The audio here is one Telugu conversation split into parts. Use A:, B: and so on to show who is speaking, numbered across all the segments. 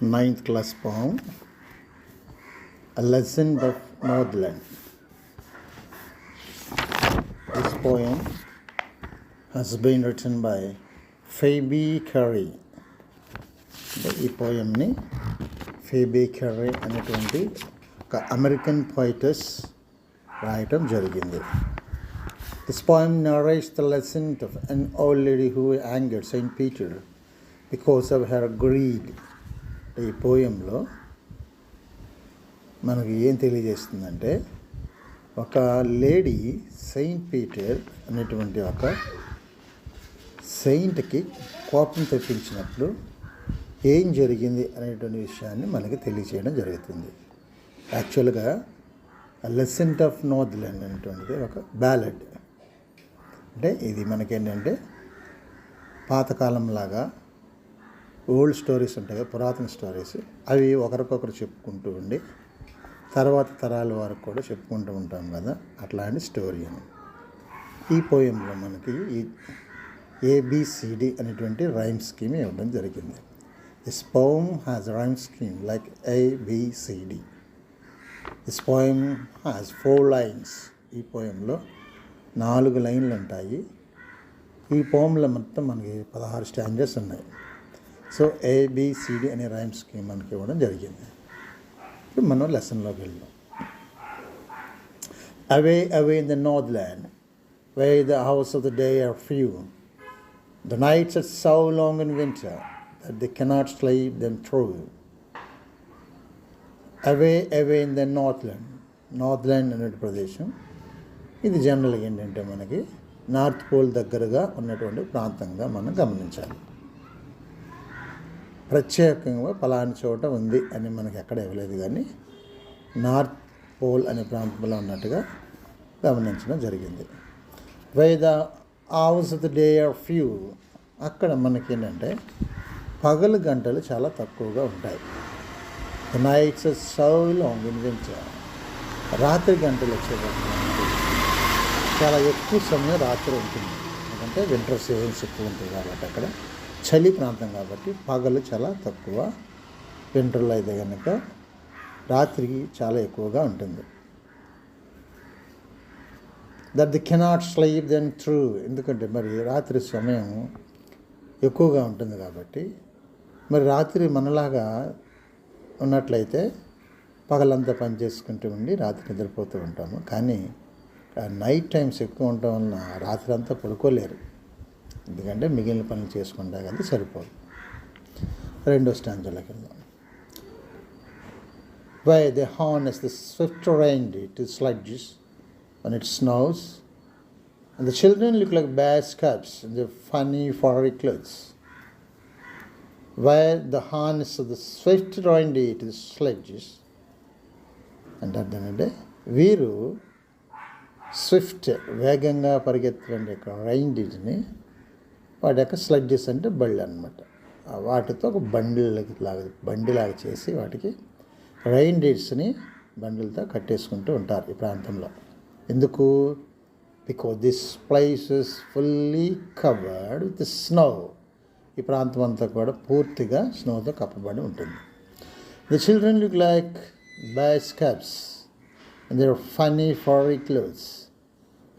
A: Ninth class poem, A Legend of Northland. This poem has been written by Phoebe Carey. ఈ పోయంని ఫేబీ కెర్రీ అనేటువంటి ఒక అమెరికన్ పోయిటెస్ రాయటం జరిగింది. This poem narrates the legend of an old lady who angered Saint Peter because of her greed. ఈ పోయంలో మనకి ఏం తెలియజేస్తుందంటే, ఒక లేడీ సెయింట్ పీటర్ అనేటువంటి ఒక సెయింట్కి కోపం తెప్పించినప్పుడు ఏం జరిగింది అనేటువంటి విషయాన్ని మనకి తెలియచేయడం జరుగుతుంది. యాక్చువల్గా లెజెండ్ ఆఫ్ నార్త్లాండ్ అనేటువంటిది ఒక బ్యాలెడ్. అంటే ఇది మనకేంటంటే పాతకాలంలాగా ఓల్డ్ స్టోరీస్ ఉంటాయి కదా, పురాతన స్టోరీస్, అవి ఒకరికొకరు చెప్పుకుంటూ ఉండి తర్వాత తరాల వరకు కూడా చెప్పుకుంటూ ఉంటాం కదా, అట్లాంటి స్టోరీ అని. ఈ పోయంలో మనకి ఈ ABCD అనేటువంటి రైమ్ స్కీమ్ ఇవ్వడం జరిగింది. This poem has a rhyme scheme like ABCD. This poem has 4 lines. ఈ పోయంలో 4 లైన్లు ఉంటాయి. ఈ పోయంలో మొత్తం మనకి 16 స్టాంజెస్ ఉన్నాయి. సో ABCD అనే రైమ్ స్కీమ్ మనకి ఇవ్వడం జరిగింది. ఇప్పుడు మనం లెసన్లోకి వెళ్దాం. Away, away in the Northland, where the hours of the day are few, the nights are so long in winter that they cannot sleep them through. Away, away in the Northland. నార్త్లాండ్ అనే ప్రదేశం ఇది జనరల్గా ఏంటంటే మనకి నార్త్ పోల్ దగ్గరగా ఉన్నటువంటి ప్రాంతంగా మనం గమనించాలి. ప్రత్యేకంగా పలానా చోట ఉంది అని మనకి ఎక్కడ ఇవ్వలేదు, కానీ నార్త్ పోల్ అనే ప్రాంతంలో ఉన్నట్టుగా గమనించడం జరిగింది. Why the hours of the day are few, అక్కడ మనకేంటంటే పగలు గంటలు చాలా తక్కువగా ఉంటాయి. The nights are so long in winter, రాత్రి గంటలు వచ్చేటప్పుడు చాలా ఎక్కువ సమయం రాత్రి ఉంటుంది. ఎందుకంటే వింటర్ సీజన్స్ ఎక్కువ ఉంటుంది కాబట్టి అక్కడ చలి ప్రాంతం కాబట్టి పగలు చాలా తక్కువ. వింటర్లో అయితే కనుక రాత్రికి చాలా ఎక్కువగా ఉంటుంది. That they cannot sleep then through, ఎందుకంటే మరి రాత్రి సమయం ఎక్కువగా ఉంటుంది కాబట్టి, మరి రాత్రి మనలాగా ఉన్నట్లయితే పగలంతా పని చేసుకుంటూ ఉండి రాత్రి నిద్రపోతూ ఉంటాము. కానీ నైట్ టైమ్స్ ఎక్కువ ఉండటం వలన రాత్రి అంతా పడుకోలేరు, ఎందుకంటే మిగిలిన పనులు చేసుకుంటా కదా సరిపోదు. రెండో స్టాంజాలోకి వెళ్దాం. Why they harness the swift reindeer to sledges when it snows, and the children look like bear cubs in their funny furry clothes. Where the harness of the swift reindeer to the sledges, and అంటే వీరు స్విఫ్ట్ వేగంగా పరిగెత్తుకునే రైండీర్ని వాటి యొక్క స్లెడ్జెస్ అంటే బళ్ళు అనమాట, వాటితో ఒక బండిలాగా చేసి వాటికి రైండీర్స్ని బండిలతో కట్టేసుకుంటూ ఉంటారు ఈ ప్రాంతంలో. ఎందుకు? Because this place is fully covered with snow. ఈ ప్రాంతం అంతా కూడా పూర్తిగా స్నోతో కప్పబడి ఉంటుంది. The children look like bear caps and their funny furry clothes.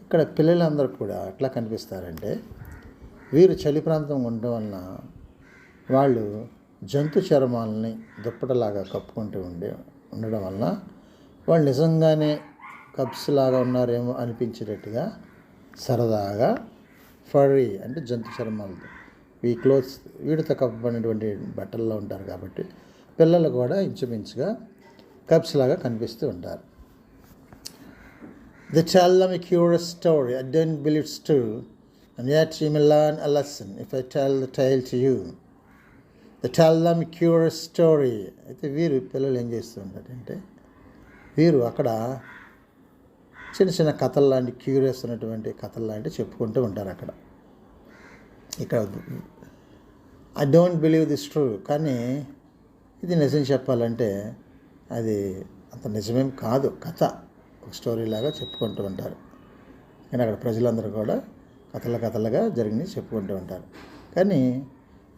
A: ఇక్కడ పిల్లలందరూ కూడా ఎట్లా కనిపిస్తారంటే, వీరు చలి ప్రాంతం ఉండడం వలన వాళ్ళు జంతు చర్మాలని దుప్పటలాగా కప్పుకుంటూ ఉండడం వలన వాళ్ళు నిజంగానే కప్స్ లాగా ఉన్నారేమో అనిపించేటట్టుగా సరదాగా ఫర్రీ అంటే జంతు చర్మాలతో ఈ క్లోత్స్ వీటితో కప్పబడినటువంటి బట్టల్లో ఉంటారు కాబట్టి పిల్లలు కూడా ఇంచుమించుగా కప్స్ లాగా కనిపిస్తూ ఉంటారు. They tell them a curious story. I don't believe it's true, and yet you may learn a lesson if I tell the tale to you. They tell them a curious story. అయితే వీరు పిల్లలు ఏం చేస్తూ ఉంటారంటే, వీరు అక్కడ చిన్న చిన్న కథలు లాంటి క్యూరియస్ ఉన్నటువంటి కథలు లాంటివి చెప్పుకుంటూ ఉంటారు. అక్కడ ఇక్కడ I don't believe this true, కానీ ఇది నిజం చెప్పాలంటే అది అంత నిజమేం కాదు, కథ ఒక స్టోరీ లాగా చెప్పుకుంటూ ఉంటారు. కానీ అక్కడ ప్రజలందరూ కూడా కథలుగా జరిగినవి చెప్పుకుంటూ ఉంటారు. కానీ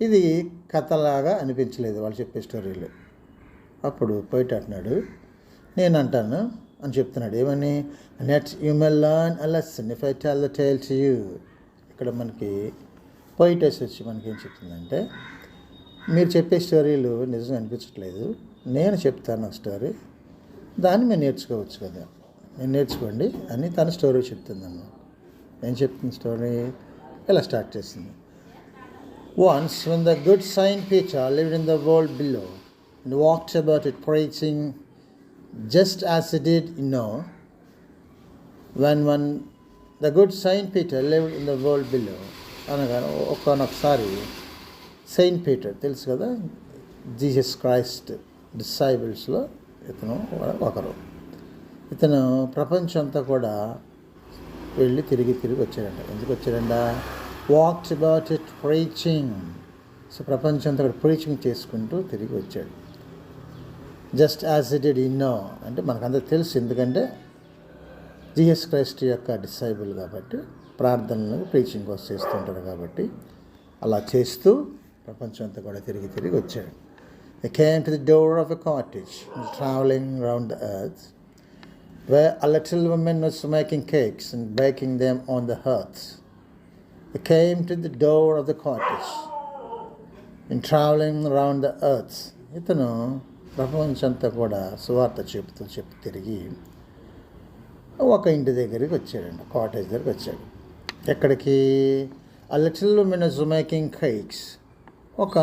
A: ఇది కథలాగా అనిపించలేదు వాళ్ళు చెప్పే స్టోరీలు. అప్పుడు పోయిట అంటున్నాడు, నేను అంటాను అని చెప్తున్నాడు. ఏమని? Net you may learn a lesson if I tell the tale to you. ఇక్కడ మనకి పోయిటస్ వచ్చి మనకి ఏం చెప్తుందంటే, మీరు చెప్పే స్టోరీలు నిజంగా అనిపించట్లేదు, నేను చెప్తాను ఆ స్టోరీ, దాన్ని మీరు నేర్చుకోవచ్చు కదా, మీరు నేర్చుకోండి అని తన స్టోరీ చెప్తుందన్నమాట. ఏం చెప్తుంది స్టోరీ? ఇలా స్టార్ట్ చేసింది. Once when the good Saint Peter lived in the world below and walked about it preaching just as he did when the good Saint Peter lived in the world below. అనగా ఒకసారి సెయింట్ పీటర్ తెలుసు కదా, జీసస్ క్రైస్ట్ డిసైబుల్స్లో ఇతను ఒకరు. ఇతను ప్రపంచం అంతా కూడా వెళ్ళి తిరిగి వచ్చాడంట. ఎందుకు వచ్చాడంట? Walked about it preaching. So ప్రపంచం అంతా కూడా ప్రీచింగ్ చేసుకుంటూ తిరిగి వచ్చాడు. జస్ట్ యాజ్ ఇట్ డిడ్ అంటే మనకందరూ తెలుసు, ఎందుకంటే జీసస్ క్రైస్ట్ యొక్క డిసైబుల్ కాబట్టి ప్రార్థనలు ప్రీచింగ్ కోసం చేస్తుంటారు కాబట్టి అలా చేస్తూ ప్రపంచం అంతా కూడా తిరిగి వచ్చాడు. He came to the door of a cottage traveling round the earth where a little woman was making cakes and baking them on the hearth. He came to the door of the cottage and traveling around the earth. ఇతను ప్రపంచంతా కూడా సువార్త చెప్తూ తిరిగి ఒక ఇంటి దగ్గరికి వచ్చాడండి, కాటేజ్ దగ్గరికి వచ్చాడు. ఎక్కడికి? ఆ little women was making cakes.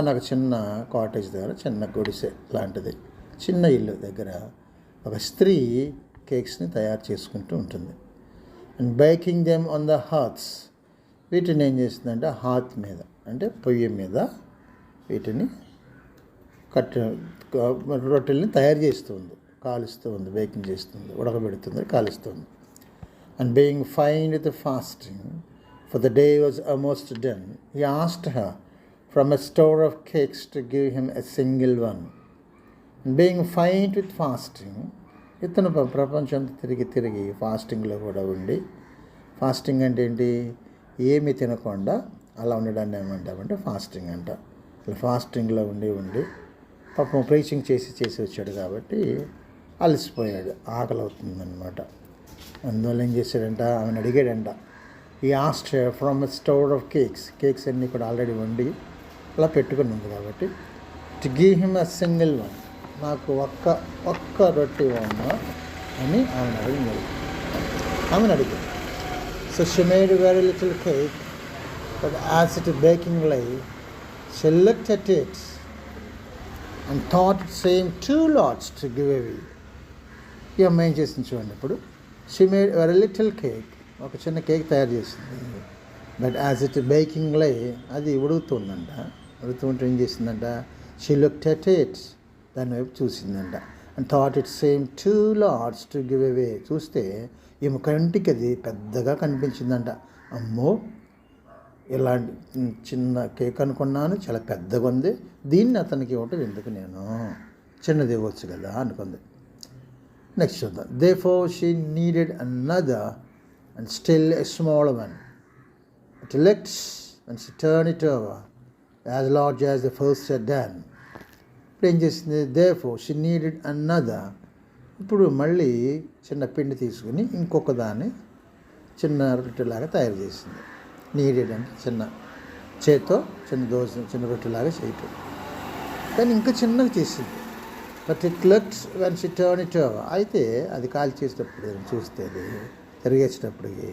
A: నాకు చిన్న కాటేజ్ దగ్గర, చిన్న గుడిసె లాంటిది, చిన్న ఇల్లు దగ్గర ఒక స్త్రీ కేక్స్ని తయారు చేసుకుంటూ ఉంటుంది. And baking them on the hearths. వీటిని ఏం చేస్తుందంటే హాత్ మీద, అంటే పొయ్యి మీద వీటిని రొట్టెల్ని తయారు చేస్తుంది, కాలుస్తూ ఉంది, బేకింగ్ చేస్తుంది, ఉడకబెడుతుంది, కాలుస్తుంది. And being faint with fasting for the day was almost done, he asked her from a store of cakes to give him a single one. And being faint with fasting, ఇతను ప్రపంచం తిరిగి ఫాస్టింగ్లో కూడా ఉండి, ఫాస్టింగ్ అంటే ఏంటి? ఏమి తినకుండా అలా ఉండడాన్ని ఏమంటామంటే ఫాస్టింగ్ అంట. అలా ఫాస్టింగ్లో ఉండి పాపం ప్రీచింగ్ చేసి వచ్చాడు కాబట్టి అలసిపోయాడు, ఆకలి అవుతుందన్నమాట. అందువల్ల ఏం చేశాడంట, ఆమెను అడిగాడంట. He asked from a store of cakes అన్నీ కూడా ఆల్రెడీ వండి అలా పెట్టుకుని ఉంది కాబట్టి, to give him a single one, నాకు ఒక్క రొట్టె ఇవ్వమ్మా అని ఆమెను అడిగింది. So she made very little cake, but as it baking lay she looked at it and thought it seemed too large to give away. ఈ అమ్మాయి ఏం చేసింది చూడండి. ఇప్పుడు she made very little cake, ఒక చిన్న కేక్ తయారు చేసింది. బట్ యాజ్ ఇట్ బేకింగ్ లై, అది ఉడుకుతుందంట. ఉడుకుతుంటే ఏం చేసిందంట, షీ లుక్డ్ అట్ ఇట్, దాని వైపు చూసిందంట. And thought it seemed too large to give away. చూస్తే ఈమె కంటికి అది పెద్దగా కనిపించిందంట. అమ్మో, ఇలాంటి చిన్న కేక్ అనుకున్నాను, చాలా పెద్దగా ఉంది, దీన్ని అతనికి ఇవ్వటం ఎందుకు, నేను చిన్నది ఇవ్వచ్చు కదా అనుకుంది. నెక్స్ట్ చూద్దాం. Therefore she needed another and still a smaller one. It looked and she turned it over as large as the first had done. ఇప్పుడు ఏం చేసింది? Therefore she needed another. ఇప్పుడు మళ్ళీ చిన్న పిండి తీసుకుని ఇంకొక దాన్ని చిన్న రొట్టెలాగా తయారు చేసింది. నీడెడ్ అంటే చిన్న చేత్తో చిన్న దోశ, చిన్న రొట్టెలాగా చేయటం, కానీ ఇంకా చిన్నగా చేసింది. But it looks when she turn it over. అయితే అది కాల్ చేసేటప్పుడు చూస్తే అది తిరిగేసేటప్పటికి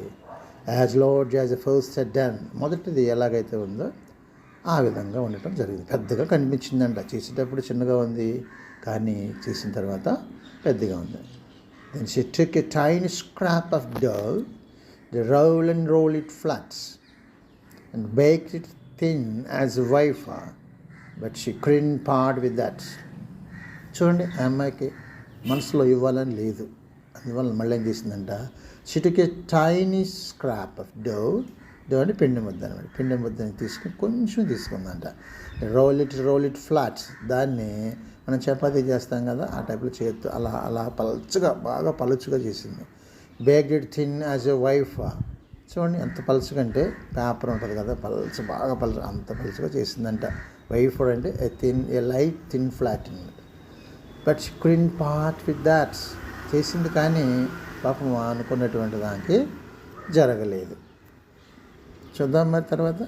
A: as large as a first said done, మొదటిది ఎలాగైతే ఉందో ఆ విధంగా ఉండటం జరిగింది. పెద్దగా కనిపించిందంట. చేసేటప్పుడు చిన్నగా ఉంది, కానీ చేసిన తర్వాత పెద్దగా ఉంది. Then she took a tiny scrap of dough, the roll it flat and baked it thin as a wafer, but she couldn't part with that. చూడండి, ఆ అమ్మాయికి మనసులో ఇవ్వాలని లేదు. అందువల్ల మళ్ళీ ఏం చేసిందంట, she took a tiny scrap of dough అంటే పిండి ముద్ద అనమాట. పిండి ముద్దని తీసుకుని కొంచెం తీసుకుందంట. రోల్ ఇట్ ఫ్లాట్, దాన్ని మనం చపాతీ చేస్తాం కదా ఆ టైప్లో చేస్తూ అలా పలుచగా, బాగా పలుచుగా చేసింది. Baked it thin as a వైఫర్, చూడండి ఎంత పలుచగా అంటే పేపర్ ఉంటుంది కదా, బాగా పలుచగా, అంత పలుచగా చేసిందంట. వైఫర్ అంటే a light thin flatten. But she couldn't part with that. చేసింది కానీ పాపం అనుకున్నటువంటి దానికి జరగలేదు. చూద్దాం మరి తర్వాత.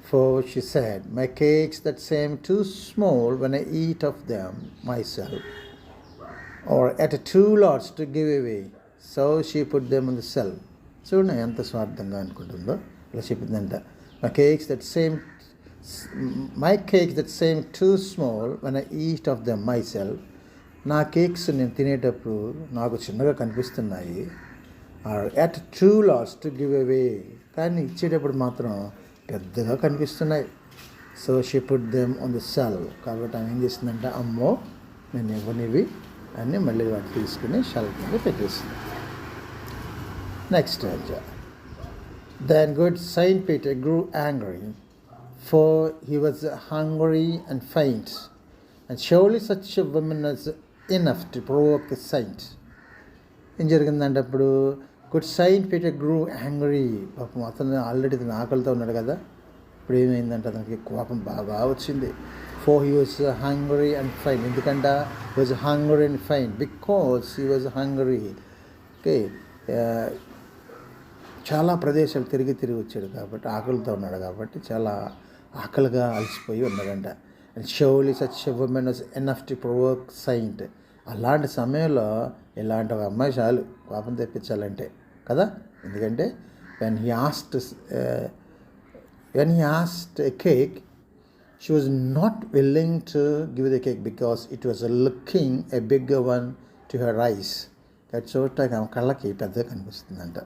A: For she said, my cakes that seem too small when I eat of them myself, or at too large to give away, so she put them on the shelf. చూడండి ఎంత స్వార్థంగా అనుకుంటుందో. ఇలా చెప్పిందంట, my cakes that seem too small when I eat of them myself. నా కేక్స్ నేను తినేటప్పుడు నాకు చిన్నగా కనిపిస్తున్నాయి. at too large to give away, కానీ ఇచ్చేటప్పుడు మాత్రం పెద్దగా కనిపిస్తున్నాయి. So she put them on the shelf. కాబట్టి ఆమె ఏం చేసిందంటే, అమ్మో నేను ఇవ్వనివి అని మళ్ళీ వాటి తీసుకుని షెల్ఫ్ మీద పెట్టేసింది. Next then good Saint Peter grew angry, for he was hungry and faint, and surely such a woman was enough to provoke a saint. ఏం జరిగిందంటే అప్పుడు good Saint Peter grew angry. పాపం అతను ఆల్రెడీ ఆకలితో ఉన్నాడు కదా, ఇప్పుడు ఏమైందంటే అతనికి కోపం బాగా వచ్చింది. For he was hungry and faint. ఎందుకంటే he was hungry and faint because he was hungry. Okay, చాలా ప్రదేశాలు తిరిగి వచ్చాడు కాబట్టి, ఆకలితో ఉన్నాడు కాబట్టి చాలా ఆకలిగా అలసిపోయి ఉన్నాడంట. And surely such a woman was enough to provoke saint. అలాంటి సమయంలో ఇలాంటి ఒక అమ్మాయి చాలు కోపం తెప్పించాలంటే కదా. ఎందుకంటే when he asked a cake, she was not willing to give the cake because it was looking a bigger one to her eyes. చూడటానికి ఆమె కళ్ళకి పెద్దగా కనిపిస్తుందంట.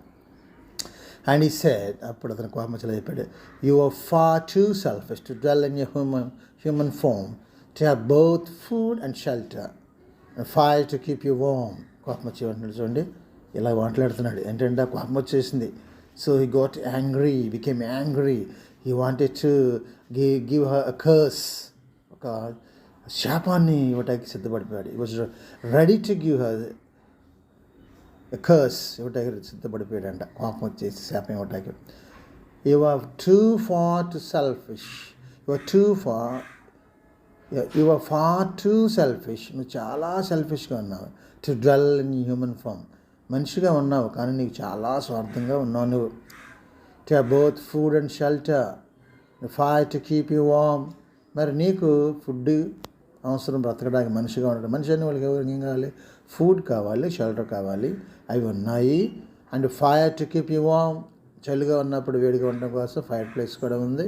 A: And he said, అప్పుడు అతను కోపం వచ్చి చెప్పాడు, you are far too selfish to dwell in your human form, to have both food and shelter and fire to keep you warm. కోపం వచ్చి అంటున్నాడు చూడండి, ఇలా మాట్లాడుతున్నాడు. ఏంటంటే కోపం వచ్చేసింది. So he got angry, became angry. He wanted to give her a curse, ఒక శాపాన్ని ఇవ్వటానికి సిద్ధపడిపోయాడు. He was ready to give her a curse, ఇవ్వటానికి సిద్ధపడిపోయాడంట. కోపం వచ్చేసి శాపం ఇవ్వటానికి. You are too far too selfish. You are far too selfish. నువ్వు చాలా సెల్ఫిష్గా ఉన్నావు. To dwell in human form. మనిషిగా ఉన్నావు కానీ నీకు చాలా స్వార్థంగా ఉన్నావు నువ్వు. To have both food and shelter, the fire to keep you warm. మరి నీకు ఫుడ్ అవసరం బ్రతకడానికి, మనిషిగా ఉండడం. మనిషి అనే వాళ్ళకి ఎవరికి ఏం కావాలి? ఫుడ్ కావాలి, షెల్టర్ కావాలి, అవి ఉన్నాయి. And fire to keep you warm, చలిగా ఉన్నప్పుడు వేడిగా ఉండడం కోసం ఫైర్ ప్లేస్ కూడా ఉంది.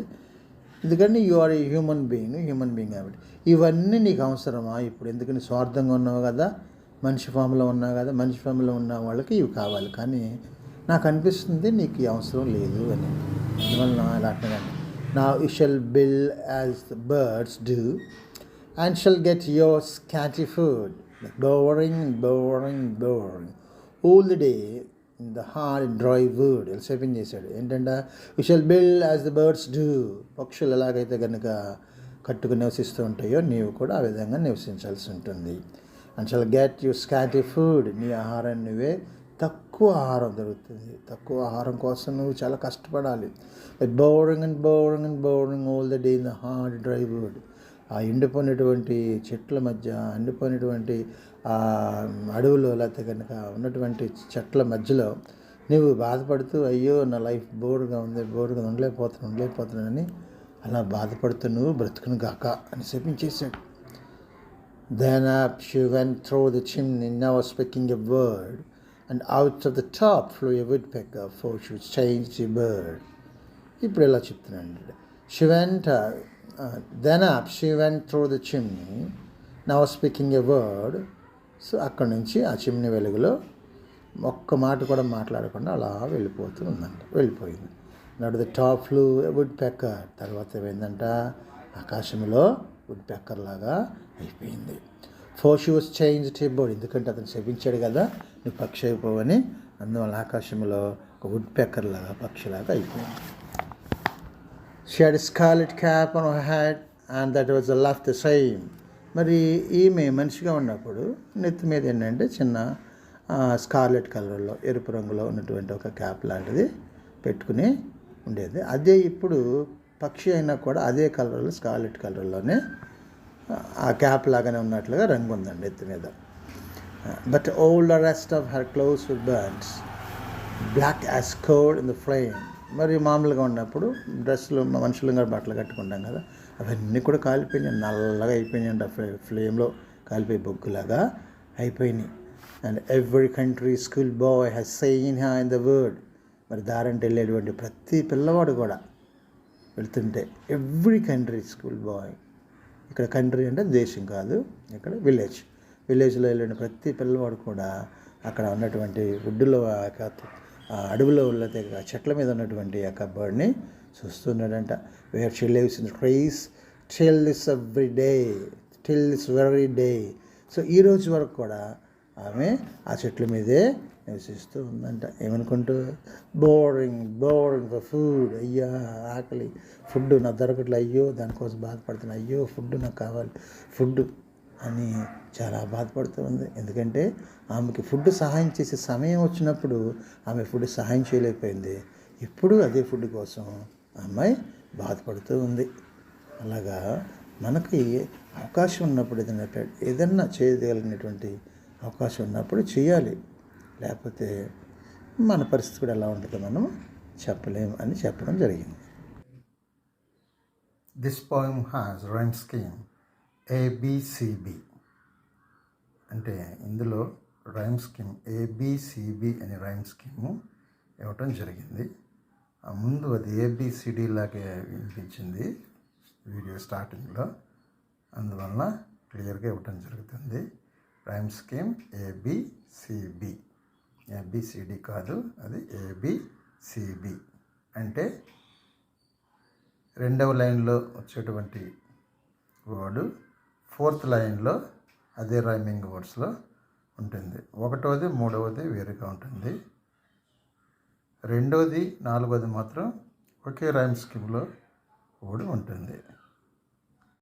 A: ఎందుకంటే you are a human being కాబట్టి ఇవన్నీ నీకు అవసరమా ఇప్పుడు? ఎందుకని స్వార్థంగా ఉన్నావు కదా, మనిషి ఫామ్లో ఉన్నావు కదా, మనిషి ఫామ్లో ఉన్న వాళ్ళకి ఇవి కావాలి, కానీ నాకు అనిపిస్తుంది నీకు ఈ అవసరం లేదు అని. అందువల్ల ఇలా అంటున్నాను, నా you shall build as the birds do and shall get your scanty food boring all the day in the hard and dry wood. ఇలా సెపింగ్ చేశాడు. ఏంటంటే you shall build as the birds do, పక్షులు ఎలాగైతే కనుక కట్టుకు నివసిస్తూ ఉంటాయో నీవు కూడా ఆ విధంగా నివసించాల్సి ఉంటుంది. And shall get you scanty food, నీ ఆహారం నువ్వే, తక్కువ ఆహారం దొరుకుతుంది. తక్కువ ఆహారం కోసం నువ్వు చాలా కష్టపడాలి. Boring all the day in the hard dry wood. ఆ ఎండిపోయినటువంటి చెట్ల మధ్య, ఎండిపోయినటువంటి అడవులో, లేకపోతే కనుక ఉన్నటువంటి చెట్ల మధ్యలో నువ్వు బాధపడుతూ, అయ్యో నా లైఫ్ బోర్గా ఉండలేకపోతున్నానని అలా బాధపడుతూ నువ్వు బ్రతుకును గాక అని చెప్పించేశాడు. Then up she went through the chimney, now speaking a word, and out of the top flew a woodpecker, for she was changed to a bird. ఇప్పుడు ఇలా చెప్తున్నాడు. Then up she went through the chimney, now speaking a word. So అక్కడి నుంచి ఆ చిమ్ని వెలుగులో ఒక్క మాట కూడా మాట్లాడకుండా అలా వెళ్ళిపోయింది. Not the top flew woodpecker. తర్వాత ఏమైందంట, ఆకాశంలో వుడ్ పెక్కర్ లాగా అయిపోయింది. For she was change to a bird. ఎందుకంటే అతను శపించాడు కదా నువ్వు పక్షి అయిపోవని, అందువల్ల ఆకాశంలో ఒక వుడ్ పెక్కర్ లాగా, పక్షిలాగా అయిపోయింది. She had scarlet cap on her head and that was left the same. మరి ఈమె మనిషిగా ఉన్నప్పుడు నెత్తి మీద ఏంటంటే చిన్న స్కార్లెట్ కలర్లో, ఎరుపు రంగులో ఉన్నటువంటి ఒక క్యాప్ లాంటిది పెట్టుకుని ఉండేది. అదే ఇప్పుడు పక్షి అయినా కూడా అదే కలర్లో, స్కార్లెట్ కలర్లోనే ఆ క్యాప్ లాగానే ఉన్నట్లుగా రంగు ఉందండి ఎత్తు మీద. But all the rest of her clothes with burns black as coal in the flame. మరి మామూలుగా ఉన్నప్పుడు డ్రెస్సులు మనుషులుగా బట్టలు కట్టుకుంటాం కదా, అవన్నీ కూడా కాలిపోయినాయి, నల్లగా అయిపోయినాయండి. ఆ ఫ్లేమ్లో కాలిపోయి బొగ్గులాగా అయిపోయినాయి. And every country school boy has seen her in the world. మరి దారంటే వెళ్ళేటువంటి ప్రతి పిల్లవాడు కూడా వెళ్తుంటే ఎవ్రీ కంట్రీ స్కూల్ బాయ్, ఇక్కడ కంట్రీ అంటే దేశం కాదు, ఇక్కడ విలేజ్లో వెళ్ళిన ప్రతి పిల్లవాడు కూడా అక్కడ ఉన్నటువంటి వుడ్డులో అడవిలో ఉన్నది చెట్ల మీద ఉన్నటువంటి ఆ కబర్డ్ని చూస్తున్నాడంట. Where she lives in trees till this every day, till this very day. సో ఈ రోజు వరకు కూడా ఆమె ఆ చెట్ల మీదే నివసిస్తూ ఉందంట. ఏమనుకుంటూ, బోరింగ్ ఫర్ ఫుడ్. అయ్యా ఆకలి, ఫుడ్ నాకు దొరకట్లే, అయ్యో దానికోసం బాధపడుతున్నా, అయ్యో ఫుడ్ నాకు కావాలి, ఫుడ్ అని చాలా బాధపడుతూ ఉంది. ఎందుకంటే ఆమెకి ఫుడ్ సహాయం చేసే సమయం వచ్చినప్పుడు ఆమె ఫుడ్ సహాయం చేయలేకపోయింది. ఇప్పుడు అదే ఫుడ్ కోసం ఆ అమ్మాయి బాధపడుతూ ఉంది. అలాగా మనకి అవకాశం ఉన్నప్పుడు ఏదన్నా చేయగలిగినటువంటి అవకాశం ఉన్నప్పుడు చేయాలి. లేకపోతే మన పరిస్థితి కూడా ఎలా ఉంటుందో మనం చెప్పలేము అని చెప్పడం జరిగింది. This poem has rhyme scheme ABCB. అంటే ఇందులో రైమ్ స్కీమ్ ఏబిసిబి అనే రైమ్ స్కీము ఇవ్వటం జరిగింది. ముందు అది ఏబిసిడి లాగే వినిపించింది వీడియో స్టార్టింగ్లో, అందువలన క్లియర్గా ఇవ్వటం జరుగుతుంది. రైమ్ స్కీమ్ ఏబిసిబి, ఏబిసిడి కాదు, అది ఏబిసిబి. అంటే రెండవ లైన్లో వచ్చేటువంటి వర్డ్ ఫోర్త్ లైన్లో అదే రైమింగ్ వర్డ్స్లో ఉంటుంది. ఒకటోది మూడవది వేరుగా ఉంటుంది, రెండోది నాలుగోది మాత్రం ఒకే రైమ్ స్కీమ్లో కూడా ఉంటుంది.